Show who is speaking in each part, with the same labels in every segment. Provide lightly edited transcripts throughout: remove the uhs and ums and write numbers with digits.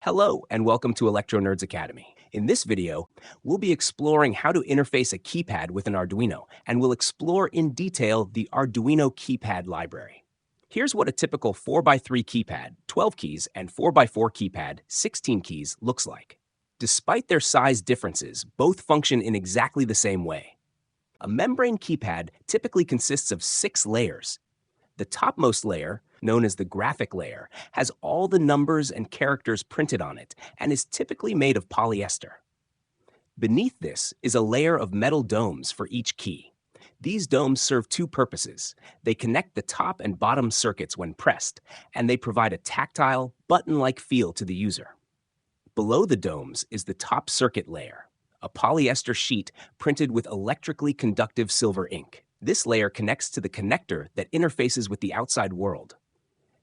Speaker 1: Hello, and welcome to Electro Nerds Academy. In this video, we'll be exploring how to interface a keypad with an Arduino, and we'll explore in detail the Arduino Keypad Library. Here's what a typical 4x3 keypad, 12 keys, and 4x4 keypad, 16 keys, looks like. Despite their size differences, both function in exactly the same way. A membrane keypad typically consists of 6 layers. The topmost layer, known as the graphic layer, has all the numbers and characters printed on it and is typically made of polyester. Beneath this is a layer of metal domes for each key. These domes serve 2 purposes. They connect the top and bottom circuits when pressed, and they provide a tactile, button-like feel to the user. Below the domes is the top circuit layer, a polyester sheet printed with electrically conductive silver ink. This layer connects to the connector that interfaces with the outside world.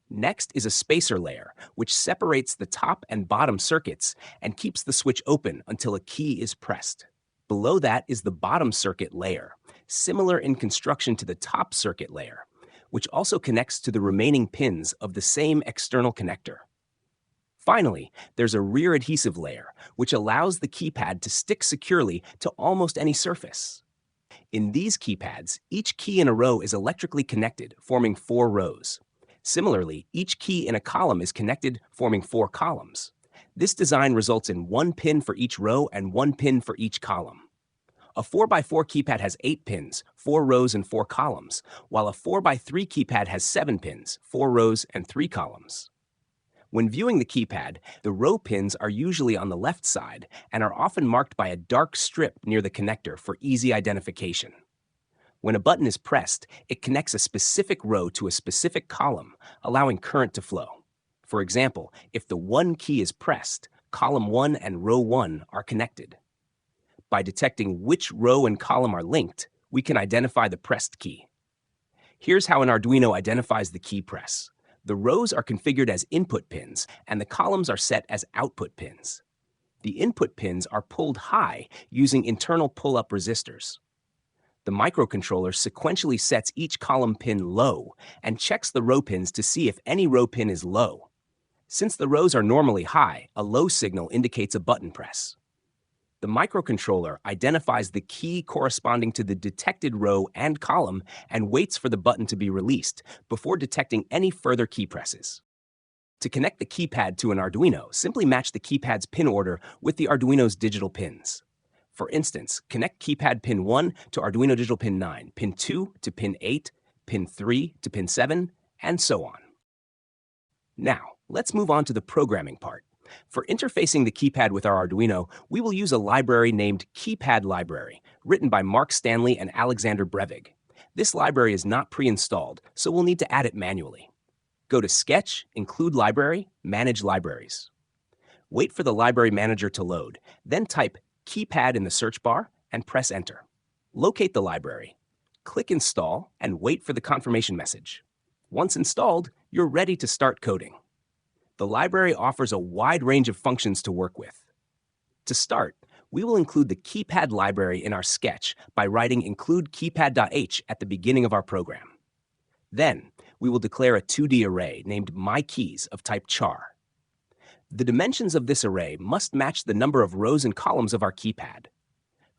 Speaker 1: Next is a spacer layer, which separates the top and bottom circuits and keeps the switch open until a key is pressed. Below that is the bottom circuit layer, similar in construction to the top circuit layer, which also connects to the remaining pins of the same external connector. Finally, there's a rear adhesive layer, which allows the keypad to stick securely to almost any surface. In these keypads, each key in a row is electrically connected, forming 4 rows. Similarly, each key in a column is connected, forming 4 columns. This design results in 1 pin for each row and 1 pin for each column. A 4x4 keypad has 8 pins, 4 rows and 4 columns, while a 4x3 keypad has 7 pins, 4 rows and 3 columns. When viewing the keypad, the row pins are usually on the left side and are often marked by a dark strip near the connector for easy identification. When a button is pressed, it connects a specific row to a specific column, allowing current to flow. For example, if the 1 key is pressed, column 1 and row 1 are connected. By detecting which row and column are linked, we can identify the pressed key. Here's how an Arduino identifies the key press. The rows are configured as input pins, and the columns are set as output pins. The input pins are pulled high using internal pull-up resistors. The microcontroller sequentially sets each column pin low and checks the row pins to see if any row pin is low. Since the rows are normally high, a low signal indicates a button press. The microcontroller identifies the key corresponding to the detected row and column and waits for the button to be released before detecting any further key presses. To connect the keypad to an Arduino, simply match the keypad's pin order with the Arduino's digital pins. For instance, connect keypad pin 1 to Arduino digital pin 9, pin 2 to pin 8, pin 3 to pin 7, and so on. Now, let's move on to the programming part. For interfacing the keypad with our Arduino, we will use a library named Keypad Library, written by Mark Stanley and Alexander Brevig. This library is not pre-installed, so we'll need to add it manually. Go to Sketch, Include Library, Manage Libraries. Wait for the library manager to load, then type Keypad in the search bar and press Enter. Locate the library, click Install, and wait for the confirmation message. Once installed, you're ready to start coding. The library offers a wide range of functions to work with. To start, we will include the Keypad library in our sketch by writing include keypad.h at the beginning of our program. Then, we will declare a 2D array named myKeys of type char. The dimensions of this array must match the number of rows and columns of our keypad.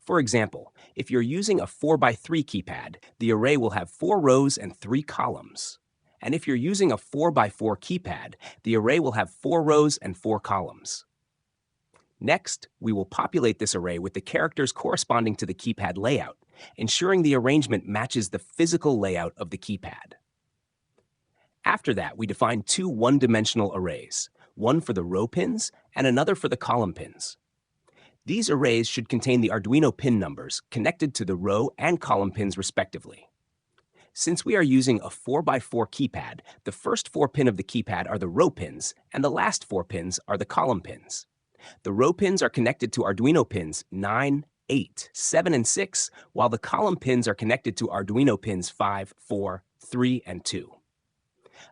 Speaker 1: For example, if you're using a 4x3 keypad, the array will have 4 rows and 3 columns. And if you're using a 4x4 keypad, the array will have 4 rows and 4 columns. Next, we will populate this array with the characters corresponding to the keypad layout, ensuring the arrangement matches the physical layout of the keypad. After that, we define 2 one-dimensional arrays, one for the row pins and another for the column pins. These arrays should contain the Arduino pin numbers connected to the row and column pins respectively. Since we are using a 4x4 keypad, the first 4 pins of the keypad are the row pins, and the last 4 pins are the column pins. The row pins are connected to Arduino pins 9, 8, 7, and 6, while the column pins are connected to Arduino pins 5, 4, 3, and 2.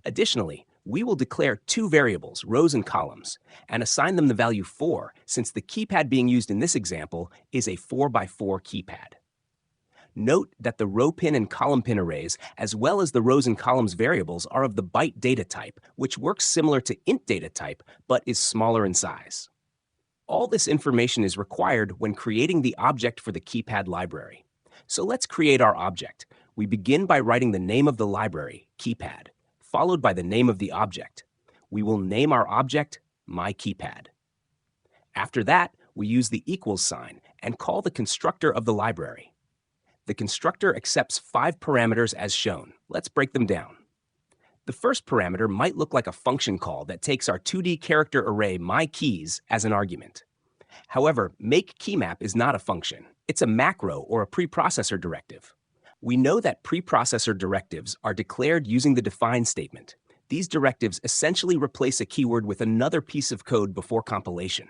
Speaker 1: Additionally, we will declare 2 variables, rows and columns, and assign them the value 4, since the keypad being used in this example is a 4x4 keypad. Note that the row pin and column pin arrays, as well as the rows and columns variables, are of the byte data type, which works similar to int data type, but is smaller in size. All this information is required when creating the object for the Keypad library. So let's create our object. We begin by writing the name of the library, Keypad, followed by the name of the object. We will name our object myKeypad. After that, we use the equals sign and call the constructor of the library. The constructor accepts 5 parameters as shown. Let's break them down. The first parameter might look like a function call that takes our 2D character array myKeys as an argument. However, makeKeyMap is not a function. It's a macro or a preprocessor directive. We know that preprocessor directives are declared using the define statement. These directives essentially replace a keyword with another piece of code before compilation.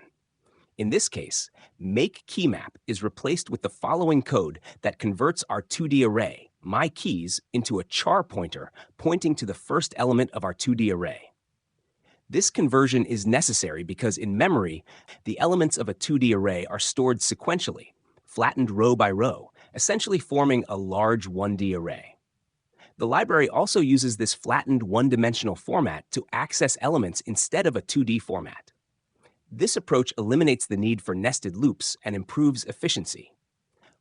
Speaker 1: In this case, makeKeyMap is replaced with the following code that converts our 2D array, myKeys, into a char pointer pointing to the first element of our 2D array. This conversion is necessary because in memory, the elements of a 2D array are stored sequentially, flattened row by row, essentially forming a large 1D array. The library also uses this flattened one-dimensional format to access elements instead of a 2D format. This approach eliminates the need for nested loops and improves efficiency.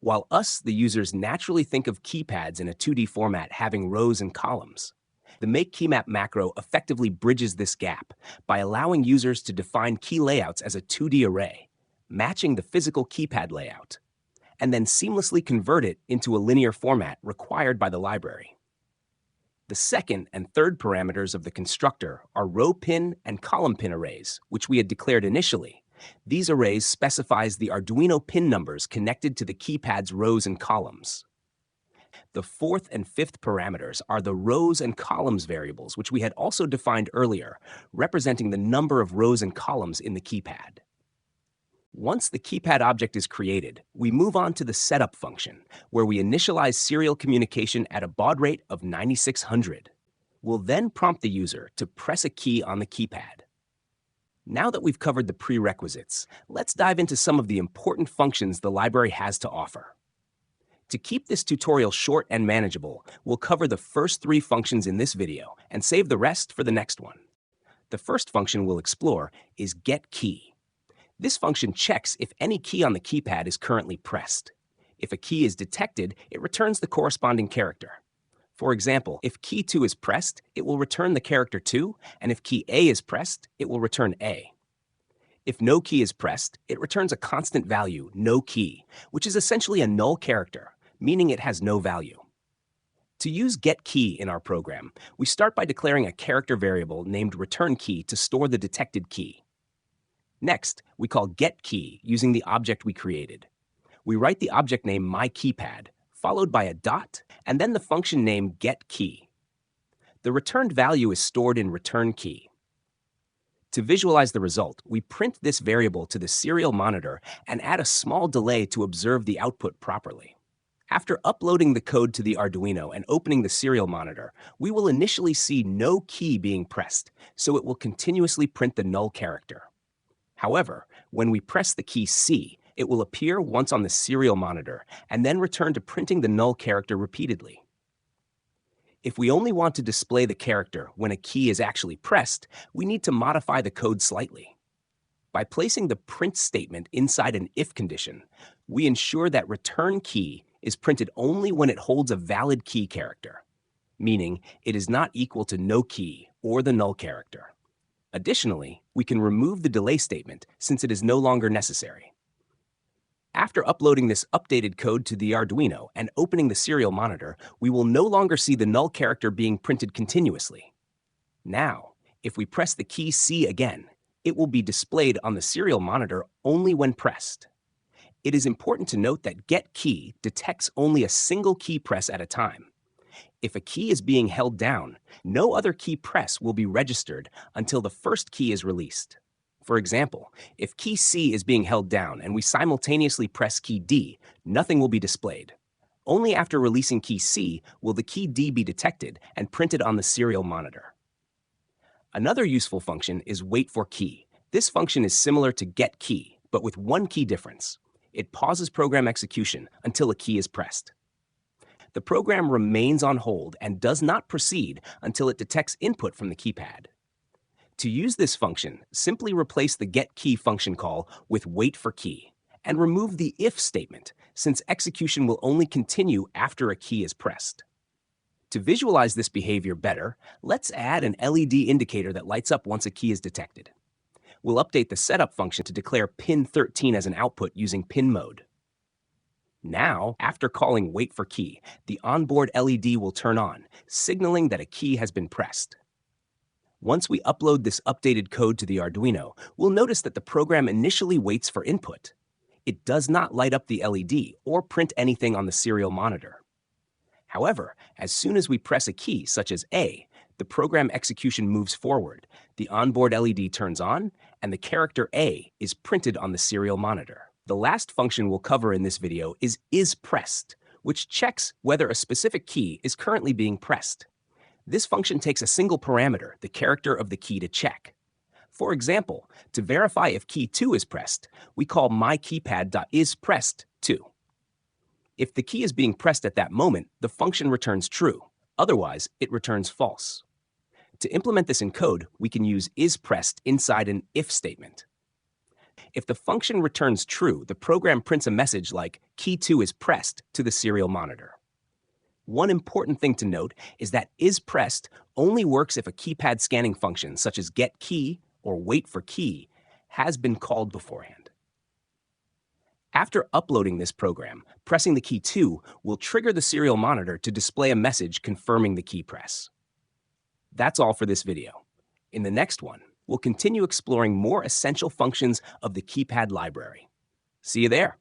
Speaker 1: While us, the users, naturally think of keypads in a 2D format having rows and columns, the makeKeyMap macro effectively bridges this gap by allowing users to define key layouts as a 2D array, matching the physical keypad layout, and then seamlessly convert it into a linear format required by the library. The second and third parameters of the constructor are row pin and column pin arrays, which we had declared initially. These arrays specifies the Arduino pin numbers connected to the keypad's rows and columns. The fourth and fifth parameters are the rows and columns variables, which we had also defined earlier, representing the number of rows and columns in the keypad. Once the keypad object is created, we move on to the setup function, where we initialize serial communication at a baud rate of 9600. We'll then prompt the user to press a key on the keypad. Now that we've covered the prerequisites, let's dive into some of the important functions the library has to offer. To keep this tutorial short and manageable, we'll cover the first 3 functions in this video and save the rest for the next one. The first function we'll explore is getKey. This function checks if any key on the keypad is currently pressed. If a key is detected, it returns the corresponding character. For example, if key 2 is pressed, it will return the character 2, and if key A is pressed, it will return A. If no key is pressed, it returns a constant value, no key, which is essentially a null character, meaning it has no value. To use getKey in our program, we start by declaring a character variable named returnKey to store the detected key. Next, we call getKey using the object we created. We write the object name myKeypad, followed by a dot, and then the function name getKey. The returned value is stored in returnKey. To visualize the result, we print this variable to the serial monitor and add a small delay to observe the output properly. After uploading the code to the Arduino and opening the serial monitor, we will initially see no key being pressed, so it will continuously print the null character. However, when we press the key C, it will appear once on the serial monitor and then return to printing the null character repeatedly. If we only want to display the character when a key is actually pressed, we need to modify the code slightly. By placing the print statement inside an if condition, we ensure that return key is printed only when it holds a valid key character, meaning it is not equal to no key or the null character. Additionally, we can remove the delay statement since it is no longer necessary. After uploading this updated code to the Arduino and opening the serial monitor, we will no longer see the null character being printed continuously. Now, if we press the key C again, it will be displayed on the serial monitor only when pressed. It is important to note that getKey detects only a single key press at a time. If a key is being held down, no other key press will be registered until the first key is released. For example, if key C is being held down and we simultaneously press key D, nothing will be displayed. Only after releasing key C will the key D be detected and printed on the serial monitor. Another useful function is waitForKey. This function is similar to getKey, but with one key difference. It pauses program execution until a key is pressed. The program remains on hold and does not proceed until it detects input from the keypad. To use this function, simply replace the getKey function call with waitForKey and remove the if statement, since execution will only continue after a key is pressed. To visualize this behavior better, let's add an LED indicator that lights up once a key is detected. We'll update the setup function to declare pin 13 as an output using pin mode. Now, after calling waitForKey, the onboard LED will turn on, signaling that a key has been pressed. Once we upload this updated code to the Arduino, we'll notice that the program initially waits for input. It does not light up the LED or print anything on the serial monitor. However, as soon as we press a key, such as A, the program execution moves forward, the onboard LED turns on, and the character A is printed on the serial monitor. The last function we'll cover in this video is isPressed, which checks whether a specific key is currently being pressed. This function takes a single parameter, the character of the key, to check. For example, to verify if key 2 is pressed, we call myKeypad.isPressed2. If the key is being pressed at that moment, the function returns true. Otherwise, it returns false. To implement this in code, we can use isPressed inside an if statement. If the function returns true, the program prints a message like key 2 is pressed to the serial monitor. One important thing to note is that isPressed only works if a keypad scanning function such as getKey or waitForKey has been called beforehand. After uploading this program, pressing the key 2 will trigger the serial monitor to display a message confirming the key press. That's all for this video. In the next one, we'll continue exploring more essential functions of the Keypad library. See you there.